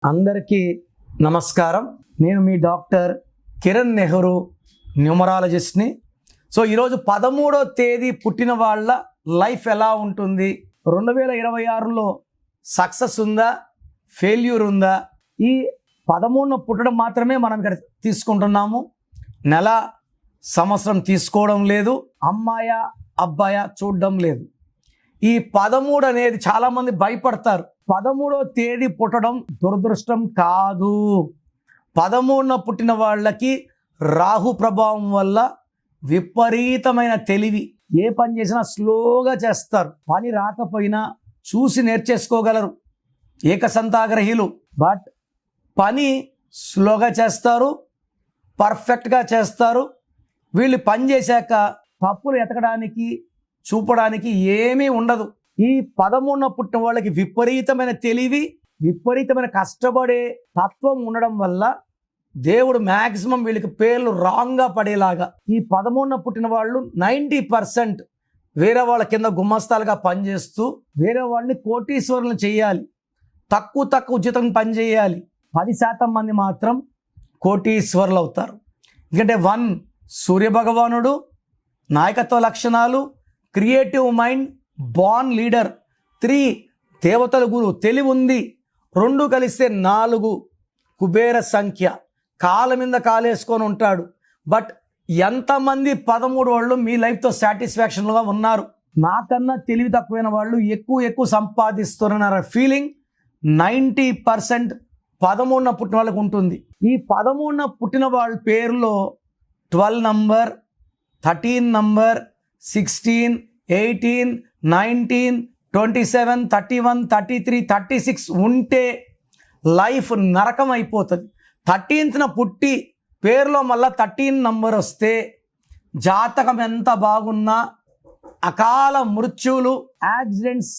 అందరికీ నమస్కారం. నేను మీ డాక్టర్ కిరణ్ నెహ్రూ, న్యూమరాలజిస్ట్ని. సో ఈరోజు 13వ తేదీ పుట్టిన వాళ్ళ లైఫ్ ఎలా ఉంటుంది, 2026లో సక్సెస్ ఉందా, ఫెయిల్యూర్ ఉందా, ఈ 13న పుట్టడం మాత్రమే మనం ఇక్కడ తీసుకుంటున్నాము. నెల సంవత్సరం తీసుకోవడం లేదు, అమ్మాయ అబ్బాయ చూడడం లేదు. ఈ 13 అనేది చాలామంది భయపడతారు. 13వ తేదీ పుట్టడం దురదృష్టం కాదు. 13న పుట్టిన వాళ్ళకి రాహు ప్రభావం వల్ల విపరీతమైన తెలివి, ఏ పని చేసినా స్లోగా చేస్తారు. పని రాకపోయినా చూసి నేర్చేసుకోగలరు, ఏకసంతాగ్రహీలు. బట్ పని స్లోగా చేస్తారు, పర్ఫెక్ట్గా చేస్తారు. వీళ్ళు పని చేశాక తప్పులు ఎతకడానికి చూపడానికి ఏమీ ఉండదు. ఈ 13న పుట్టిన వాళ్ళకి విపరీతమైన తెలివి, విపరీతమైన కష్టపడే తత్వం ఉండడం వల్ల దేవుడు మ్యాక్సిమం వీళ్ళకి పేర్లు రాంగ్గా పడేలాగా, ఈ 13న పుట్టిన వాళ్ళు 90% వేరే వాళ్ళ కింద గుమ్మస్తాలుగా పనిచేస్తూ వేరే వాళ్ళని కోటీశ్వరులను చేయాలి, తక్కువ ఉచితం పని చేయాలి. 10% మంది మాత్రం కోటీశ్వరులు అవుతారు. ఎందుకంటే 1 సూర్యభగవానుడు, నాయకత్వ లక్షణాలు, క్రియేటివ్ మైండ్, బార్న్ లీడర్. 3 దేవతల గురువు, తెలివి ఉంది. 2 కలిస్తే 4 కుబేర సంఖ్య, కాళ్ళ మీద కాలేసుకొని ఉంటాడు. బట్ ఎంతమంది 13 వాళ్ళు మీ లైఫ్తో సాటిస్ఫాక్షన్గా ఉన్నారు? నాకన్నా తెలివి తక్కువైన వాళ్ళు ఎక్కువ సంపాదిస్తున్నారు ఫీలింగ్ 90% 13న పుట్టిన వాళ్ళకు ఉంటుంది. ఈ 13న పుట్టిన వాళ్ళ పేరులో 12 నంబర్, 13 నంబర్, 16, 18, 19, 27, 31, 33, 36 ఉంటే లైఫ్ నరకం అయిపోతుంది. 13న పుట్టి పేరులో మళ్ళీ 13 నంబర్ వస్తే జాతకం ఎంత బాగున్నా అకాల మృత్యువులు, accidents,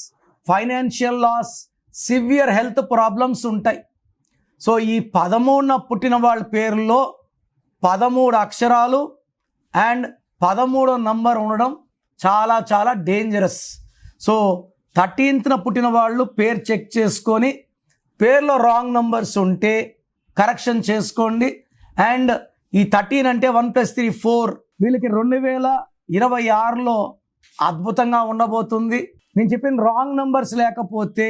financial loss, severe health problems ఉంటాయి. సో ఈ 13న పుట్టిన వాళ్ళ పేరులో 13 అక్షరాలు అండ్ 13వ నంబర్ ఉండడం చాలా డేంజరస్. సో 13న పుట్టిన వాళ్ళు పేరు చెక్ చేసుకొని పేర్లో రాంగ్ నంబర్స్ ఉంటే కరెక్షన్ చేసుకోండి. అండ్ ఈ 13 అంటే 1 + 3 4. వీళ్ళకి 2026లో అద్భుతంగా ఉండబోతుంది. నేను చెప్పిన రాంగ్ నంబర్స్ లేకపోతే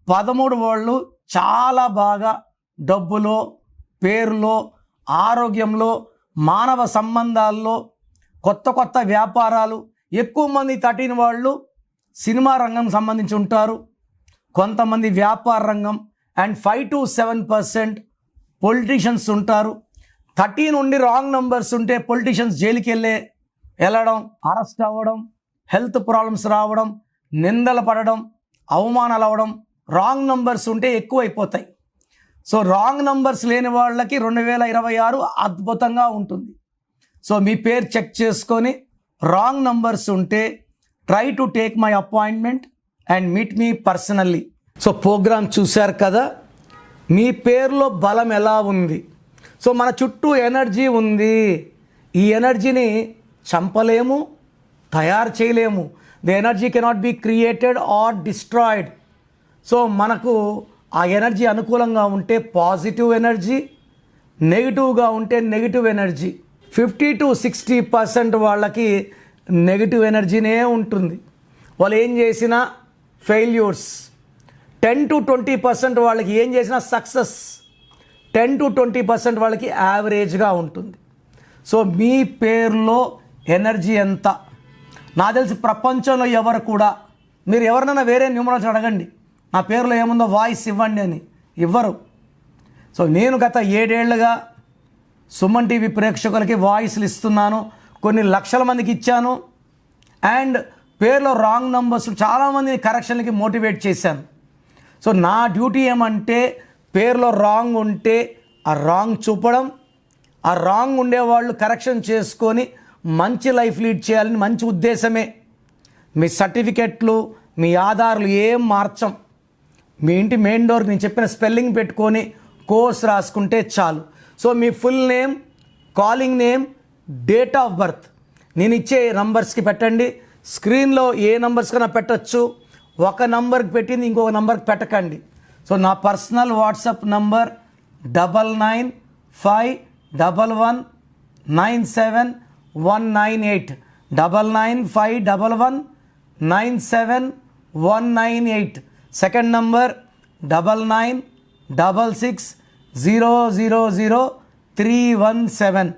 13 వాళ్ళు చాలా బాగా డబ్బులో, పేరులో, ఆరోగ్యంలో, మానవ సంబంధాల్లో, కొత్త వ్యాపారాలు. ఎక్కువ మంది 13 వాళ్ళు సినిమా రంగం సంబంధించి ఉంటారు, కొంతమంది వ్యాపార రంగం. అండ్ 5 to 7% పొలిటీషియన్స్ ఉంటారు. 13 ఉండి రాంగ్ నంబర్స్ ఉంటే పొలిటీషియన్స్ జైలుకి వెళ్ళడం, అరెస్ట్ అవ్వడం, హెల్త్ ప్రాబ్లమ్స్ రావడం, నిందలు పడడం, అవమానాలు అవ్వడం. రాంగ్ నంబర్స్ ఉంటే ఎక్కువ అయిపోతాయి. సో రాంగ్ నంబర్స్ లేని వాళ్ళకి 2026 అద్భుతంగా ఉంటుంది. సో మీ పేరు చెక్ చేసుకొని రాంగ్ నంబర్స్ ఉంటే try to take my appointment and meet me personally. So programme చూశారు కదా, మీ పేరులో బలం ఎలా ఉంది. సో మన చుట్టూ ఎనర్జీ ఉంది. ఈ ఎనర్జీని చంపలేము, తయారు చేయలేము. The energy cannot be created or destroyed. So మనకు ఆ ఎనర్జీ అనుకూలంగా ఉంటే పాజిటివ్ ఎనర్జీ, నెగిటివ్గా ఉంటే నెగిటివ్ ఎనర్జీ. 50 to 60% వాళ్ళకి నెగిటివ్ ఎనర్జీనే ఉంటుంది. వాళ్ళు ఏం చేసినా ఫెయిల్యూర్స్. 10 to 20% వాళ్ళకి ఏం చేసినా సక్సెస్. 10 to 20% వాళ్ళకి యావరేజ్గా ఉంటుంది. సో మీ పేరులో ఎనర్జీ ఎంత? నాకు తెలిసి ప్రపంచంలో ఎవరు కూడా, మీరు ఎవరినైనా వేరే న్యూమరాలజీ అడగండి, నా పేరులో ఏముందో వాయిస్ ఇవ్వండి అని, ఇవ్వరు. సో నేను గత 7 ఏళ్లుగా సుమన్ టీవీ ప్రేక్షకులకి వాయిస్లు ఇస్తున్నాను, కొన్ని లక్షల మందికి ఇచ్చాను. అండ్ పేరులో రాంగ్ నంబర్స్ చాలామందిని కరెక్షన్లకి మోటివేట్ చేశాను. సో నా డ్యూటీ ఏమంటే పేరులో రాంగ్ ఉంటే ఆ రాంగ్ చూపడం, ఆ రాంగ్ ఉండేవాళ్ళు కరెక్షన్ చేసుకొని మంచి లైఫ్ లీడ్ చేయాలని మంచి ఉద్దేశమే. మీ సర్టిఫికెట్లు, మీ ఆధార్లు ఏం మార్చం. మీ ఇంటి మెయిన్ డోర్కి నేను చెప్పిన స్పెల్లింగ్ పెట్టుకొని కోర్స్ రాసుకుంటే చాలు. So me full name, calling name, date of birth నేను ఇచ్చే నంబర్స్కి పెట్టండి. స్క్రీన్లో ఏ నంబర్స్ కన్నా పెట్టచ్చు. ఒక నంబర్కి పెట్టింది ఇంకొక నంబర్కి పెట్టకండి. సో నా personal WhatsApp number 9951197198 9951197198. Second number 9966000317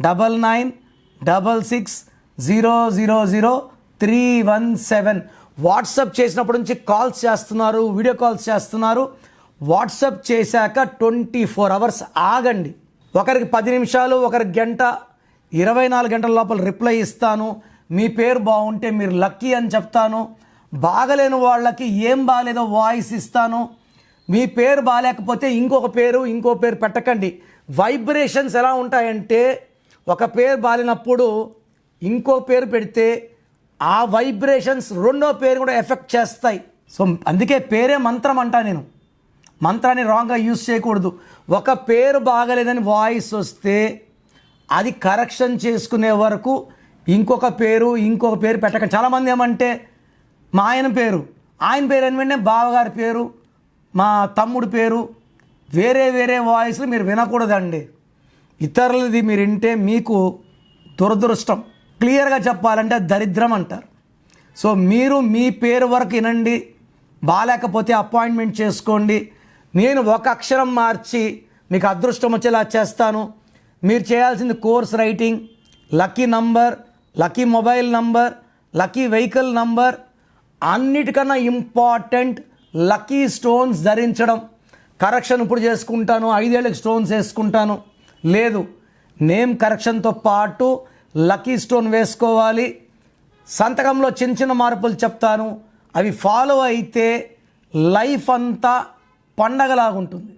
9966000317. WhatsApp చేసినప్పటి నుంచి కాల్స్ చేస్తున్నారు, వీడియో కాల్స్ చేస్తున్నారు. వాట్సాప్ చేశాక 24 అవర్స్ ఆగండి. ఒకరికి 10 నిమిషాలు, ఒకరికి గంట, 24 గంటల లోపల రిప్లై ఇస్తాను. మీ పేరు బాగుంటే మీరు లక్కీ అని చెప్తాను. బాగలేని వాళ్ళకి ఏం బాగాలేదో వాయిస్ ఇస్తాను. మీ పేరు బాగాలేకపోతే ఇంకో పేరు పెట్టకండి. వైబ్రేషన్స్ ఎలా ఉంటాయంటే, ఒక పేరు బాగాలేనప్పుడు ఇంకో పేరు పెడితే ఆ వైబ్రేషన్స్ రెండో పేరు కూడా ఎఫెక్ట్ చేస్తాయి. సో అందుకే పేరే మంత్రం అంటా నేను. మంత్రాన్ని రాంగ్గా యూజ్ చేయకూడదు. ఒక పేరు బాగలేదని వాయిస్ వస్తే అది కరెక్షన్ చేసుకునే వరకు ఇంకొక పేరు పెట్టకండి. చాలామంది ఏమంటే మా ఆయన పేరు అని వెంటనే బావగారి పేరు, మా తమ్ముడు పేరు, వేరే వాయిస్లు మీరు వినకూడదండి. ఇతరులది మీరు వింటే మీకు దురదృష్టం. క్లియర్గా చెప్పాలంటే దరిద్రం అంటారు. సో మీరు మీ పేరు వరకు వినండి. బాగాలేకపోతే అపాయింట్మెంట్ చేసుకోండి. నేను ఒక అక్షరం మార్చి మీకు అదృష్టం వచ్చేలా చేస్తాను. మీరు చేయాల్సింది course writing, lucky number, lucky mobile number, lucky vehicle number, అన్నిటికన్నా ఇంపార్టెంట్ లక్కీ స్టోన్స్ ధరించడం. కరెక్షన్ ఇప్పుడు చేసుకుంటాను, 5 ఏళ్ళకి స్టోన్స్ వేసుకుంటాను లేదు. నేమ్ కరెక్షన్తో పాటు లక్కీ స్టోన్ వేసుకోవాలి. సంతకంలో చిన్న మార్పులు చెప్తాను. అవి ఫాలో అయితే లైఫ్ అంతా పండగలాగుంటుంది.